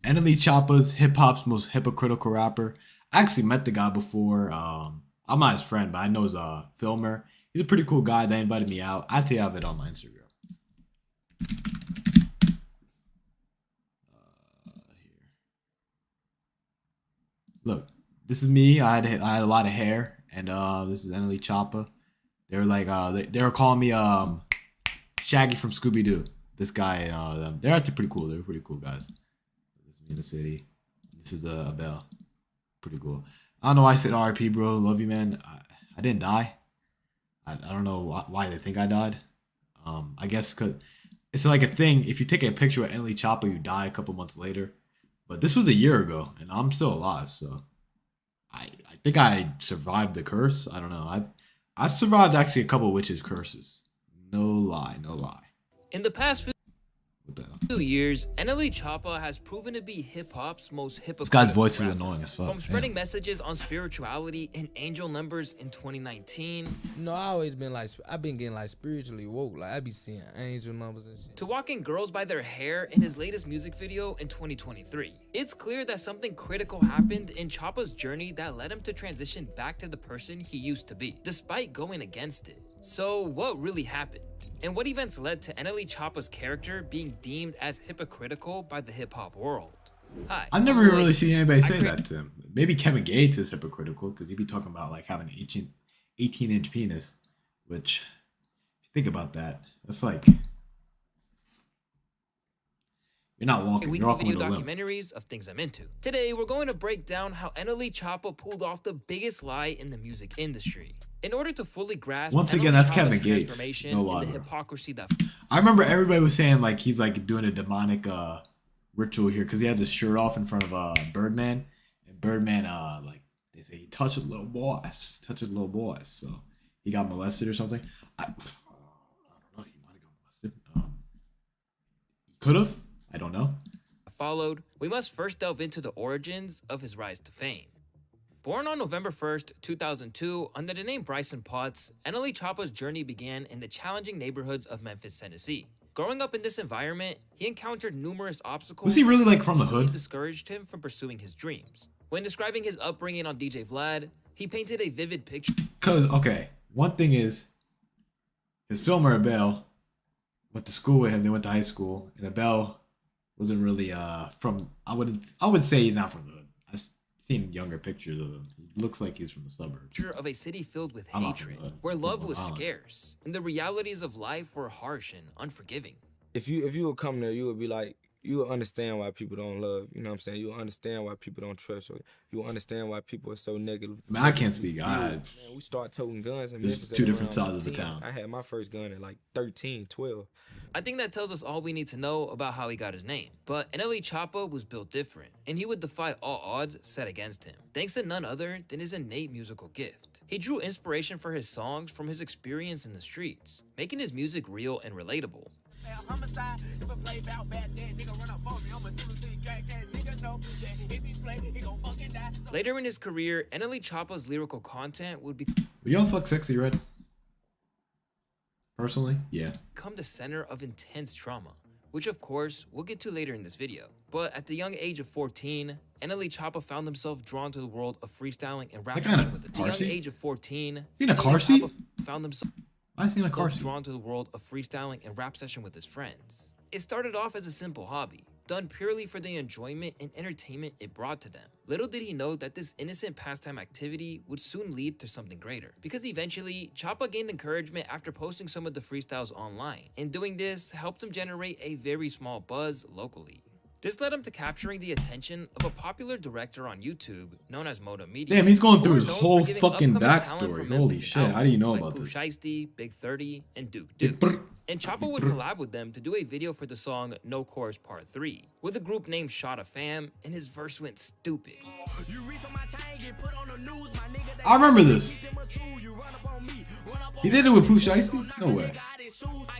NLE Choppa's hip hop's most hypocritical rapper. I actually met the guy before. I'm not his friend, but I know his filmer. He's a pretty cool guy. They invited me out. I actually have it on my Instagram. Here. Look, this is me. I had a lot of hair, and this is NLE Choppa. They were like they were calling me Shaggy from Scooby Doo. This guy and them. They're actually pretty cool. They're pretty cool guys. This is me in the city. This is Abel. Pretty cool. I don't know why I said RIP, bro. Love you, man. I didn't die. I don't know why they think I died. I guess because it's like a thing. If you take a picture of NLE Choppa, you die a couple months later. But this was a year ago, and I'm still alive. So I think I survived the curse. I don't know. I survived actually a couple witches' curses. No lie, no lie. In the past What the hell? few years, NLE Choppa has proven to be hip-hop's most hypocritical This guy's voice is rapper. annoying as fuck. From spreading Damn. messages on spirituality and angel numbers in 2019, No, I always been like, I've been getting like spiritually woke. Like I be seeing angel numbers and shit. to walking girls by their hair in his latest music video in 2023. It's clear that something critical happened in Choppa's journey that led him to transition back to the person he used to be, despite going against it. So what really happened? And what events led to NLE Choppa's character being deemed as hypocritical by the hip-hop world? Hi, I've never I'm really Royce. seen anybody I say cre- that to him. Maybe Kevin Gates is hypocritical because he'd be talking about like having an 18-inch penis, which, if you think about that, that's like you're not walking, you're Weekly walking video with a limp. documentaries of things I'm into. Today, we're going to break down how NLE Choppa pulled off the biggest lie in the music industry. In order to fully grasp Once again, NLE that's Choppa's Kevin Gates. transformation No lie, and the bro. hypocrisy that I remember everybody was saying like he's like doing a demonic ritual here because he has his shirt off in front of Birdman, and Birdman like they say he touched little boys, so he got molested or something. I don't know. He might have got molested. He could have. I don't know. followed, we must first delve into the origins of his rise to fame. Born on November 1st, 2002, under the name Bryson Potts, NLE Choppa's journey began in the challenging neighborhoods of Memphis, Tennessee. Growing up in this environment, he encountered numerous obstacles Was he really like from the that easily hood? discouraged him from pursuing his dreams. When describing his upbringing on DJ Vlad, he painted a vivid picture Cause okay, one thing is his filmer Abel went to school with him. They went to high school, and Abel wasn't really from. I would say he's not from the hood. I've seen younger pictures of him. He looks like he's from the suburbs. of a city filled with I'm not from hatred, the hood. where I'm from love Long was Island. scarce, and the realities of life were harsh and unforgiving. If you would come there, you would be like, you would understand why people don't love. You know what I'm saying? You will understand why people don't trust. Or you will understand why people are so negative. Man, I can't speak. Man, we start toting guns in There's Memphis two at different around sides of the 10. town. I had my first gun at like 13, 12. I think that tells us all we need to know about how he got his name. But NLE Choppa was built different, and he would defy all odds set against him, thanks to none other than his innate musical gift. He drew inspiration for his songs from his experience in the streets, making his music real and relatable. Later in his career, NLE Choppa's lyrical content would Would y'all fuck Sexy Red? Personally, yeah. become the center of intense trauma, which of course we'll get to later in this video. But at the young age of 14, NLE Choppa found himself drawn to the world of freestyling and rap That kinda session with the car young seat? age of 14. In a NLE car seat? Choppa found himself I seen a car seat. drawn to the world of freestyling and rap session with his friends. It started off as a simple hobby, done purely for the enjoyment and entertainment it brought to them. Little did he know that this innocent pastime activity would soon lead to something greater, because eventually, Choppa gained encouragement after posting some of the freestyles online, and doing this helped him generate a very small buzz locally. This led him to capturing the attention of a popular director on YouTube known as Moda Media. Damn, he's going who through were his known for whole giving fucking upcoming talent backstory. from Holy Memphis shit, an how do you know outlet, about like this? Pooh Shiesty, Big 30, and Duke Big Deuce. brr. And Choppa would collab with them to do a video for the song No Chorus Part 3, with a group named Shotta Fam, and his verse went stupid. I remember this. He did it with Pooh Shiesty? No way.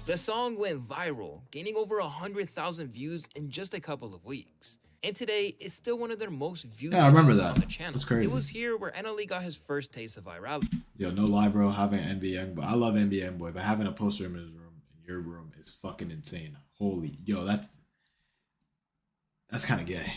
The song went viral, gaining over 100,000 views in just a couple of weeks. And today, it's still one of their most viewed Yeah, I remember videos that. on the channel. That's crazy. It was here where NLE got his first taste of virality. Yo, no lie, bro. Having NBA Youngboy, I love NBA Youngboy, but having a poster in his room, in your room, is fucking insane. Holy, yo, that's kind of gay.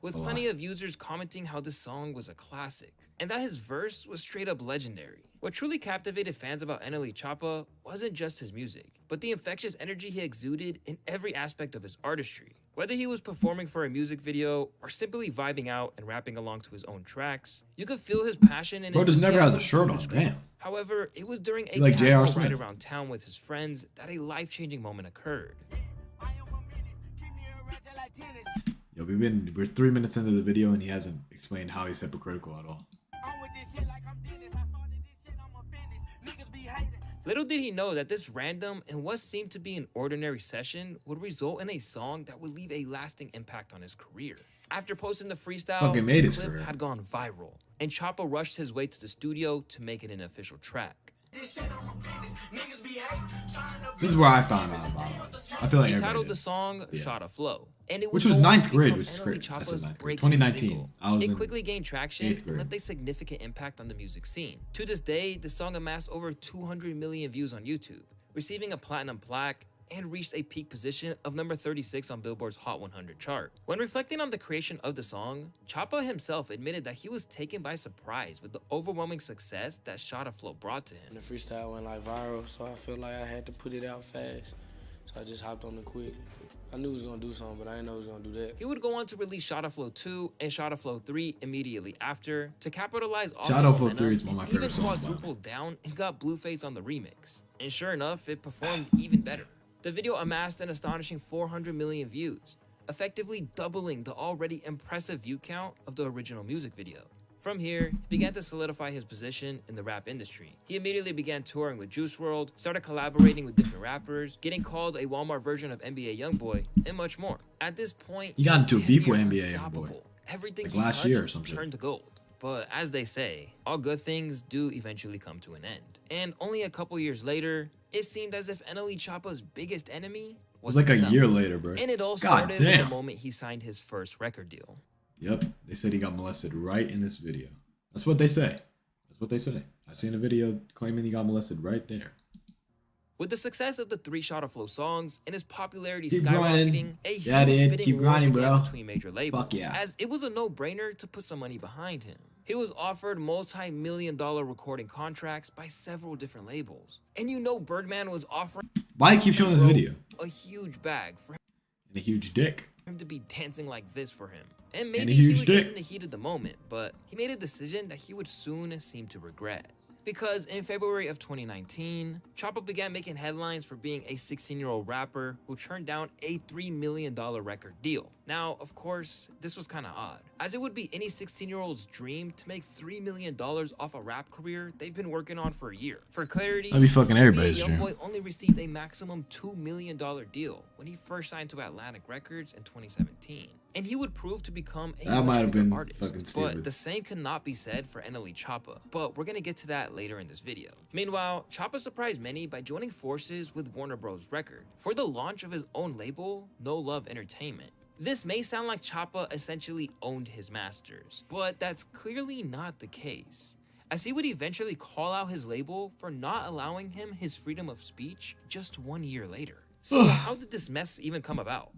with plenty of users commenting how this song was a classic, and that his verse was straight up legendary. What truly captivated fans about NLE Choppa wasn't just his music, but the infectious energy he exuded in every aspect of his artistry. Whether he was performing for a music video or simply vibing out and rapping along to his own tracks, you could feel his passion and Bro just never has a enthusiasm shirt on, describe. damn. However, it was during a Like J.R. casual ride Smith. around town with his friends that a life-changing moment occurred. Yo, we're 3 minutes into the video and he hasn't explained how he's hypocritical at all. Little did he know that this random and what seemed to be an ordinary session would result in a song that would leave a lasting impact on his career. After posting the freestyle, Fucking made the his clip career. had gone viral, and Choppa rushed his way to the studio to make it an official track. This is where I found out about it. I feel like He everybody titled did. the song Yeah. "Shot of Flow," and it Which would was go on ninth to grade, become which is NLE crazy. I said Choppa's ninth grade. breakthrough 2019. single. I was It in quickly gained traction 8th and grade. left a significant impact on the music scene. To this day, the song amassed over 200 million views on YouTube, receiving a platinum plaque, and reached a peak position of number 36 on Billboard's Hot 100 chart. When reflecting on the creation of the song, Choppa himself admitted that he was taken by surprise with the overwhelming success that Shot of Flow brought to him. The freestyle went like viral, so I feel like I had to put it out fast. So I just hopped on it quick. I knew he was gonna do something, but I didn't know he was gonna do that. He would go on to release Shot of Flow 2 and Shot of Flow 3 immediately after to capitalize off Shot the of Flow momentum 3 is one of my and favorite even songs, by the way. quadrupled down and got Blueface on the remix. And sure enough, it performed even better. The video amassed an astonishing 400 million views, effectively doubling the already impressive view count of the original music video. From here, he began to solidify his position in the rap industry. He immediately began touring with Juice WRLD, started collaborating with different rappers, getting called a Walmart version of NBA Youngboy, and much more. At this point, He got into a was beef damn with near NBA Youngboy. unstoppable. Everything Like he last touched year or some shit. turned to gold. But as they say, all good things do eventually come to an end. And only a couple years later, it seemed as if NLE Choppa's biggest enemy It was was like a himself. year later, bro. And it all God started with the damn. moment he signed his first record deal. Yep, they said he got molested right in this video. That's what they say. That's what they say. I've seen a video claiming he got molested right there. With the success of the 3 Shot of Flow songs and his popularity Keep skyrocketing, grinding. a Yeah, huge dude. bidding Keep war grinding, began bro. between major labels, Fuck yeah. as it was a no-brainer to put some money behind him. He was offered multi-million-dollar recording contracts by several different labels. And you know Birdman was offering Why do you keep showing this video? a huge bag for And a huge dick. him to be dancing like this for him. And a maybe huge he was just dick. in the heat of the moment, but he made a decision that he would soon seem to regret. Because in February of 2019, Choppa began making headlines for being a 16-year-old rapper who turned down a $3 million record deal. Now, of course, this was kind of odd, as it would be any 16-year-old's dream to make $3 million off a rap career they've been working on for a year. For clarity, That'd be fucking everybody's NBA dream. Youngboy only received a maximum $2 million deal when he first signed to Atlantic Records in 2017. And he would prove to become a That much might have bigger been artist. fucking But stupid. the same could not be said for NLE Choppa. But we're gonna get to that later in this video. Meanwhile, Choppa surprised many by joining forces with Warner Bros. Record for the launch of his own label, No Love Entertainment. This may sound like Choppa essentially owned his masters, but that's clearly not the case, as he would eventually call out his label for not allowing him his freedom of speech just 1 year later. So how did this mess even come about?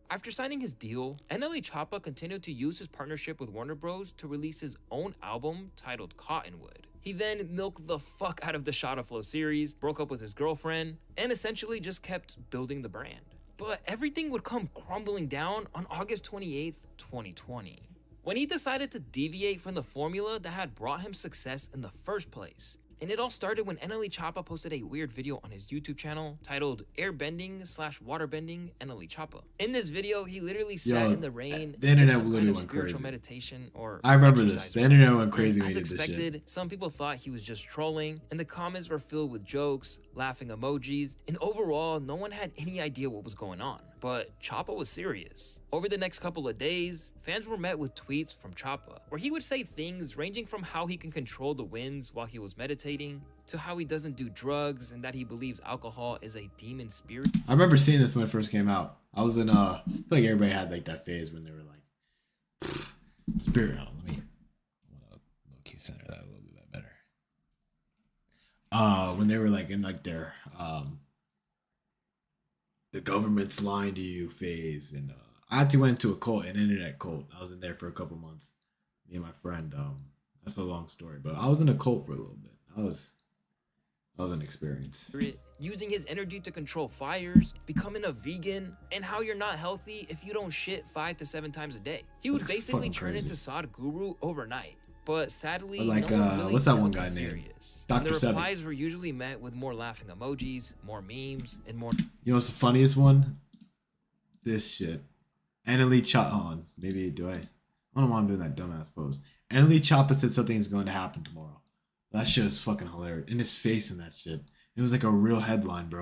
After signing his deal, NLE Choppa continued to use his partnership with Warner Bros. To release his own album titled Cottonwood. He then milked the fuck out of the Shot of Flow series, broke up with his girlfriend, and essentially just kept building the brand. But everything would come crumbling down on August 28th, 2020, when he decided to deviate from the formula that had brought him success in the first place. And it all started when NLE Choppa posted a weird video on his YouTube channel titled Airbending/Waterbending NLE Choppa. In this video, he literally sat Yo, in the rain, the internet did some literally kind of went spiritual crazy. meditation or I remember exercise this. or The something. internet went crazy And when as he did this shit. expected, some people thought he was just trolling, and the comments were filled with jokes, laughing emojis, and overall, no one had any idea what was going on. But Choppa was serious. Over the next couple of days, fans were met with tweets from Choppa, where he would say things ranging from how he can control the winds while he was meditating, to how he doesn't do drugs and that he believes alcohol is a demon spirit. I remember seeing this when it first came out. I was in I feel like everybody had like that phase when they were like spirit. Let me low key center that a little bit better. When they were like in like their the government's lying to you phase, and I actually went to a cult, an internet cult. I was in there for a couple months. Me and my friend. That's a long story, but I was in a cult for a little bit. That was an experience. Using his energy to control fires, becoming a vegan, and how you're not healthy if you don't shit 5 to 7 times a day. He would That's basically fucking turn crazy. into Sadhguru overnight. But sadly, But like, no one really what's that took one him guy named? serious. Dr. And the Sebi. replies were usually met with more laughing emojis, more memes, and more. You know what's the funniest one? This shit. NLE Choppa. Maybe do I? I don't know why I'm doing that dumbass pose. NLE Choppa said something is going to happen tomorrow. That shit was fucking hilarious. In his face and that shit. It was like a real headline, bro.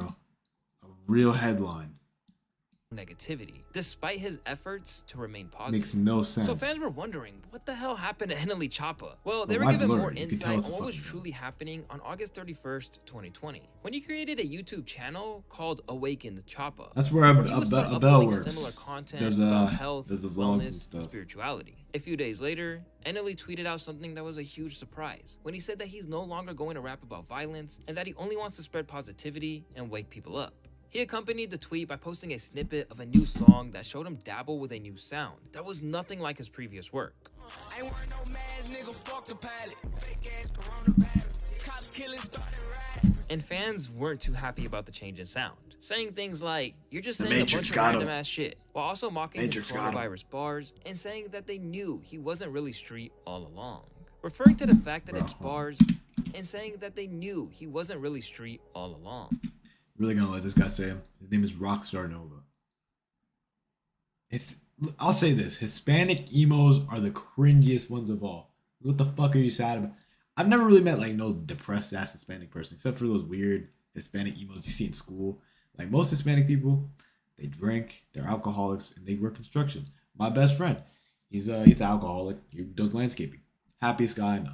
A real headline. Negativity, despite his efforts to remain positive. Makes no sense. So fans were wondering, what the hell happened to NLE Choppa? Well, they were why given blur more it? You can tell insight it's on a what was fucking truly happening on August 31st, 2020, when he created a YouTube channel called Awaken the Choppa. That's where he would start uploading similar content about health, there's vlogs wellness, and and stuff. spirituality. A few days later, NLE tweeted out something that was a huge surprise when he said that he's no longer going to rap about violence and that he only wants to spread positivity and wake people up. He accompanied the tweet by posting a snippet of a new song that showed him dabble with a new sound that was nothing like his previous work. Ain't wearing no mask, nigga, fuck the pilot. Fake ass coronavirus. Cops killing started riding. And fans weren't too happy about the change in sound, saying things like, "You're just The saying a Matrix bunch of got him. random ass shit," while also mocking Matrix his got him. coronavirus bars and saying that they knew he wasn't really street all along. Referring to the fact that it's bars and saying that they knew he wasn't really street all along. Really gonna let this guy say him. His name is Rockstar Nova. I'll say this: Hispanic emos are the cringiest ones of all. What the fuck are you sad about? I've never really met like no depressed ass Hispanic person, except for those weird Hispanic emos you see in school. Like most Hispanic people, they drink, they're alcoholics, and they work construction. My best friend, he's an alcoholic. He does landscaping. Happiest guy I know.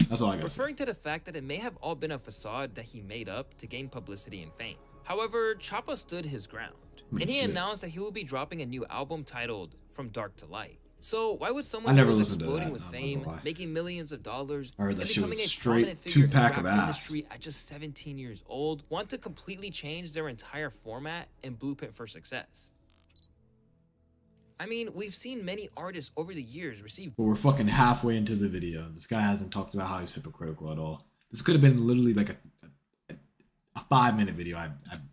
That's all I got. Referring to the fact that it may have all been a facade that he made up to gain publicity and fame. However, Choppa stood his ground, and he announced that he will be dropping a new album titled From Dark to Light. So why would someone I never who was listened to exploding that, with I'm not fame, gonna lie. making millions of dollars, I heard and that shit becoming was a straight prominent figure in the two-pack rap of ass. industry at just 17 years old, want to completely change their entire format and blueprint for success? I mean, we've seen many artists over the years receive But we're fucking halfway into the video. This guy hasn't talked about how he's hypocritical at all. This could have been literally like a 5-minute video.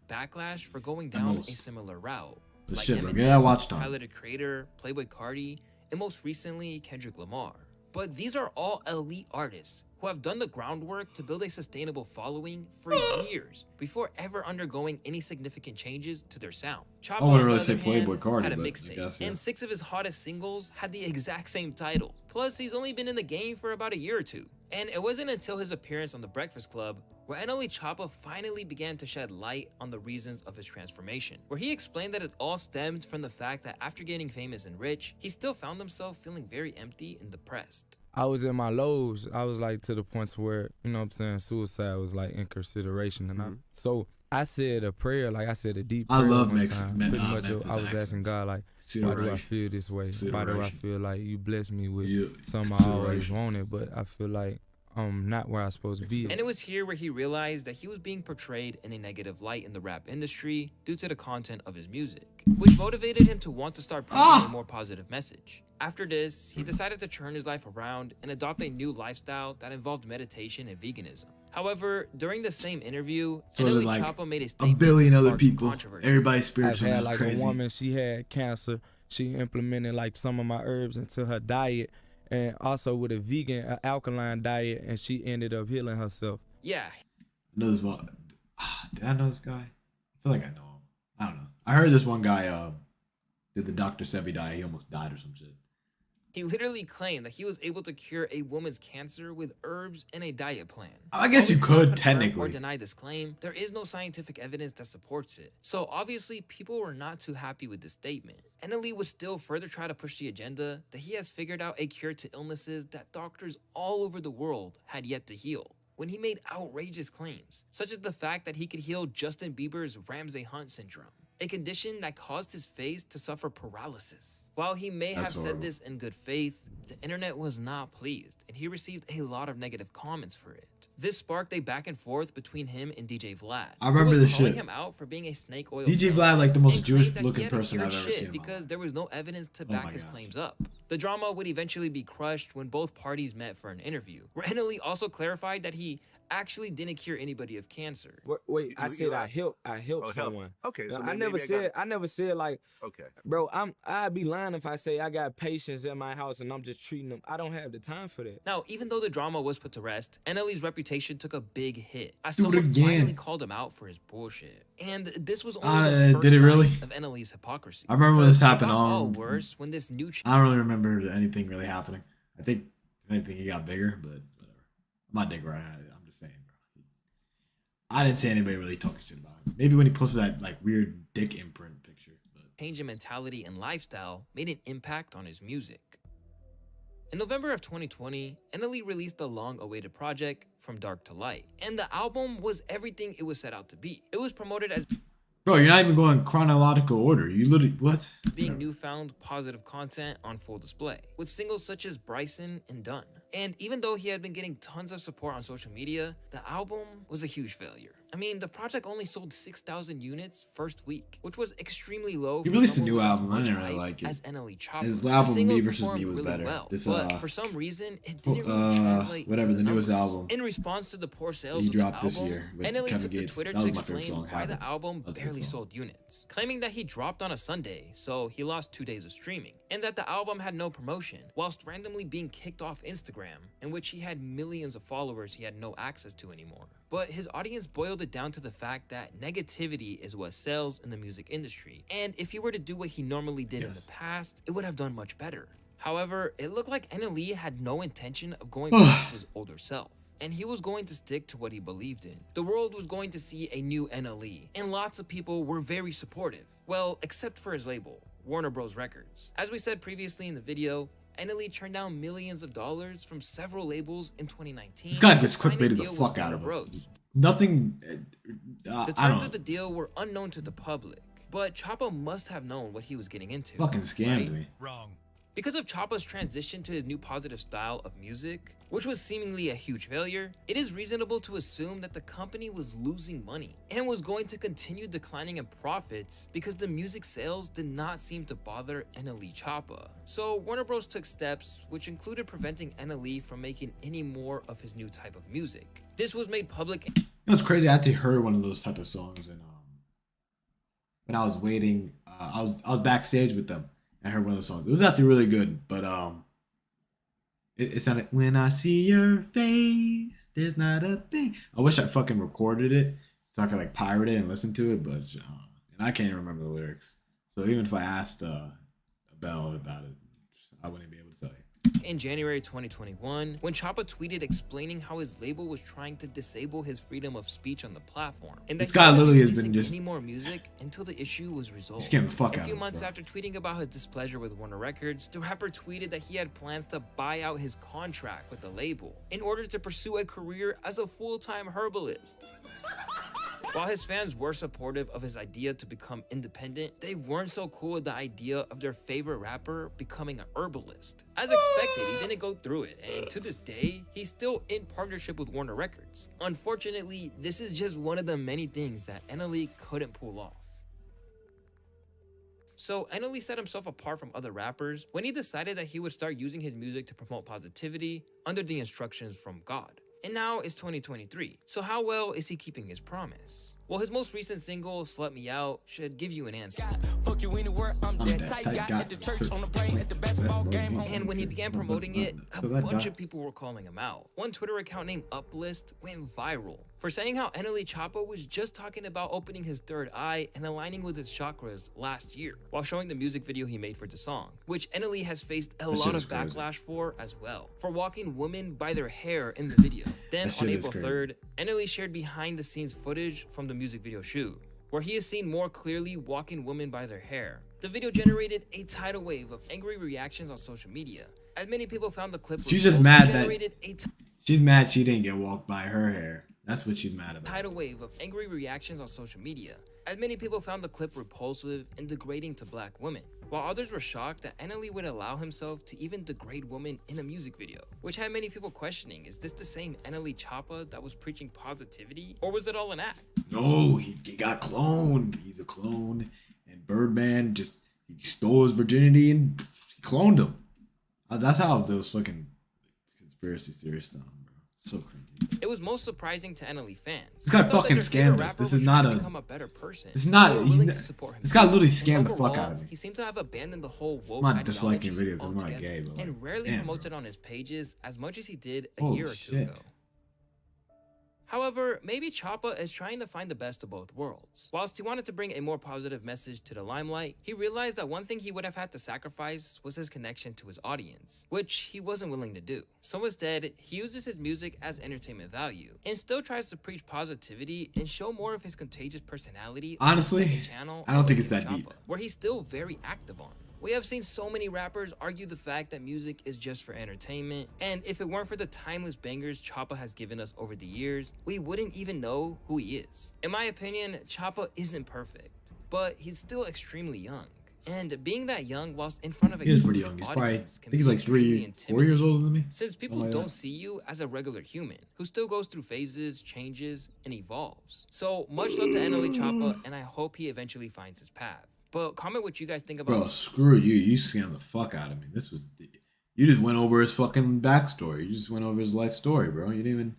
backlash for going down a most. similar route. But Like shit, bro. Eminem, Get that watch time. Tyler the Creator, Playboy Cardi, and most recently Kendrick Lamar. But these are all elite artists who have done the groundwork to build a sustainable following for years before ever undergoing any significant changes to their sound. Choppa, I wouldn't on really the say other Playboy hand, Cardi, had a but I mixtape, guess, yeah. and 6 of his hottest singles had the exact same title. Plus, he's only been in the game for about a year or two. And it wasn't until his appearance on The Breakfast Club where NLE Choppa finally began to shed light on the reasons of his transformation, where he explained that it all stemmed from the fact that after getting famous and rich, he still found himself feeling very empty and depressed. I was in my lows. I was like to the points where, you know what I'm saying, suicide was like in consideration. And so I said a prayer, like I said a deep prayer. I love one Mex- time. Me- Pretty much Memphis I was asking accents. God, like, why do I feel this way? Why do I feel like you bless me with something I always wanted, but I feel like I'm not where I'm supposed to be. And it was here where he realized that he was being portrayed in a negative light in the rap industry due to the content of his music, which motivated him to want to start preaching a more positive message. After this, he decided to turn his life around and adopt a new lifestyle that involved meditation and veganism. However, during the same interview, So NLE did like Choppa made a a statement billion that other sparked some people. controversy. Everybody's I've spiritual. had That's like crazy. a woman, she had cancer. She implemented like some of my herbs into her diet, and also with a vegan alkaline diet, and she ended up healing herself. Yeah, I know this one. Did I know this guy? I feel like I know him. I don't know. I heard this one guy did the Dr. Sebi diet. He almost died or some shit. he literally claimed that he was able to cure a woman's cancer with herbs and a diet plan. I guess you While we could, cannot confirm technically. or deny this claim, there is no scientific evidence that supports it. So obviously, people were not too happy with this statement. NLE would still further try to push the agenda that he has figured out a cure to illnesses that doctors all over the world had yet to heal, when he made outrageous claims, such as the fact that he could heal Justin Bieber's Ramsay Hunt syndrome, a condition that caused his face to suffer paralysis. While he may That's have horrible. said this in good faith, the internet was not pleased, and he received a lot of negative comments for it. This sparked a back and forth between him and DJ Vlad. I remember who was this calling shit. him out for being a snake oil DJ fan Vlad, like the most and claimed that he Jewish-looking hadn't person heard I've ever shit seen in my because life. there was no evidence to Oh back my his God. claims up. The drama would eventually be crushed when both parties met for an interview, where NLE also clarified that he actually didn't cure anybody of cancer. Wait, I You said I lied. helped Oh, help. someone. Okay, so I maybe never I got said it. I never said like, Okay. bro, I'd be lying if I say I got patients at my house and I'm just treating them. I don't have the time for that. Now, even though the drama was put to rest, NLE's reputation took a big hit as Do it someone again. finally called him out for his bullshit. And this was only the first did it sign really? of NLE's hypocrisy. I remember when this 'Cause it happened, got all worse when this new I don't really remember anything really happening. I think if anything, he got bigger, but whatever. I'm not dick right now. I'm just saying, bro. I didn't see anybody really talking shit about him. Maybe when he posted that like weird dick imprint picture. But change in mentality and lifestyle made an impact on his music. In November of 2020, NLE released the long-awaited project From Dark to Light, and the album was everything it was set out to be. It was promoted as bro, you're not even going chronological order. You literally what? being newfound positive content on full display, with singles such as Bryson and Done. And even though he had been getting tons of support on social media, the album was a huge failure. I mean, the project only sold 6,000 units first week, which was extremely low. He for released a someone new who has album. I much didn't really hype like it. As NLE Choppa. His The album, Me singles versus performed Me, was really better. well, This, but for some reason, it didn't really translate whatever, into the newest numbers. album In response to the poor sales he of the dropped this album, year with NLE Kevin took to Gates. Twitter That to was my favorite explain song, why the Habits. album That was a good barely song. sold units, claiming that he dropped on a Sunday, so he lost 2 days of streaming, and that the album had no promotion, whilst randomly being kicked off Instagram, in which he had millions of followers he had no access to anymore. But his audience boiled it down to the fact that negativity is what sells in the music industry, and if he were to do what he normally did in the Yes. past, it would have done much better. However, it looked like NLE had no intention of going back to his older self, and he was going to stick to what he believed in. The world was going to see a new NLE, and lots of people were very supportive. Well, except for his label, Warner Bros. Records. As we said previously in the video, NLE turned down millions of dollars from several labels in 2019. This guy to just sign a clickbaited the deal with fuck out Warner of us. Bros. Nothing. The I terms don't of the know. deal were unknown to the public, but Choppa must have known what he was getting into. Fucking scammed right? me. Wrong. Because of Choppa's transition to his new positive style of music, which was seemingly a huge failure, it is reasonable to assume that the company was losing money and was going to continue declining in profits because the music sales did not seem to bother NLE Choppa. So Warner Bros. Took steps which included preventing NLE from making any more of his new type of music. This was made public. You know, it's crazy. I actually heard one of those type of songs, and when I was waiting, I was backstage with them. I heard one of the songs. It was actually really good, but it sounded, when I see your face, there's not a thing. I wish I fucking recorded it so I could like pirate it and listen to it, but and I can't even remember the lyrics. So even if I asked Bell about it, I wouldn't be able to tell you. In January 2021, when Choppa tweeted explaining how his label was trying to disable his freedom of speech on the platform, and that This guy he wasn't literally has been releasing just- any more music until the issue was resolved. He's scamming the fuck A out few of us, months bro. after tweeting about his displeasure with Warner Records, the rapper tweeted that he had plans to buy out his contract with the label in order to pursue a career as a full-time herbalist. While his fans were supportive of his idea to become independent, they weren't so cool with the idea of their favorite rapper becoming an herbalist. As expected, he didn't go through it, and to this day, he's still in partnership with Warner Records. Unfortunately, this is just one of the many things that NLE couldn't pull off. So NLE set himself apart from other rappers when he decided that he would start using his music to promote positivity under the instructions from God. And now it's 2023, so how well is he keeping his promise? Well, his most recent single, Slut Me Out, should give you an answer. Fuck you anywhere, I'm that tight. Got at the church, on the plane, at the basketball game. And when he began promoting it, a bunch of people were calling him out. One Twitter account named Uplist went viral for saying how NLE Choppa was just talking about opening his third eye and aligning with his chakras last year, while showing the music video he made for the song, which NLE has faced a lot of backlash for as well, for walking women by their hair in the video. Then on April 3rd, NLE shared behind the scenes footage from the music video shoot, where he is seen more clearly walking women by their hair. The video generated a tidal wave of angry reactions on social media, as many people found the clip. She's just mad that generated a she's mad she didn't get walked by her hair. That's what she's mad about. tidal wave of angry reactions on social media, as many people found the clip repulsive and degrading to black women. while others were shocked that NLE would allow himself to even degrade women in a music video, which had many people questioning, is this the same NLE Choppa that was preaching positivity, or was it all an act? No, he got cloned. He's a clone, and Birdman he stole his virginity and he cloned him. That's how those fucking conspiracy theories sound, bro. So cringy. It was most surprising to NLE fans. This guy who thought that fucking their favorite scammed us. rapper This was is not trying to a- become a better person. It's not. They were willing to support him. This guy literally And scammed the fuck overall, out of me. He seemed to have abandoned the whole woke I'm not disliking ideology video 'cause I'm not altogether, gay, but, like, and rarely damn, promotes bro. it on his pages as much as he did a Holy year or two shit. ago. However, maybe Choppa is trying to find the best of both worlds. Whilst he wanted to bring a more positive message to the limelight, he realized that one thing he would have had to sacrifice was his connection to his audience, which he wasn't willing to do. So instead, he uses his music as entertainment value, and still tries to preach positivity and show more of his contagious personality on his Honestly, second channel, I don't think NLE it's that Choppa, deep. where he's still very active on. We have seen so many rappers argue the fact that music is just for entertainment, and if it weren't for the timeless bangers Choppa has given us over the years, we wouldn't even know who he is. In my opinion, Choppa isn't perfect, but he's still extremely young. And being that young whilst in front of a He is huge pretty young. He's probably, I audience can think he's be like extremely 4 years intimidating, older than me. since people Something like don't that. see you as a regular human who still goes through phases, changes, and evolves. So much love to NLE Choppa, and I hope he eventually finds his path. But comment what you guys think about. Bro, screw you. You scammed the fuck out of me. You just went over his fucking backstory. You just went over his life story, bro. You didn't even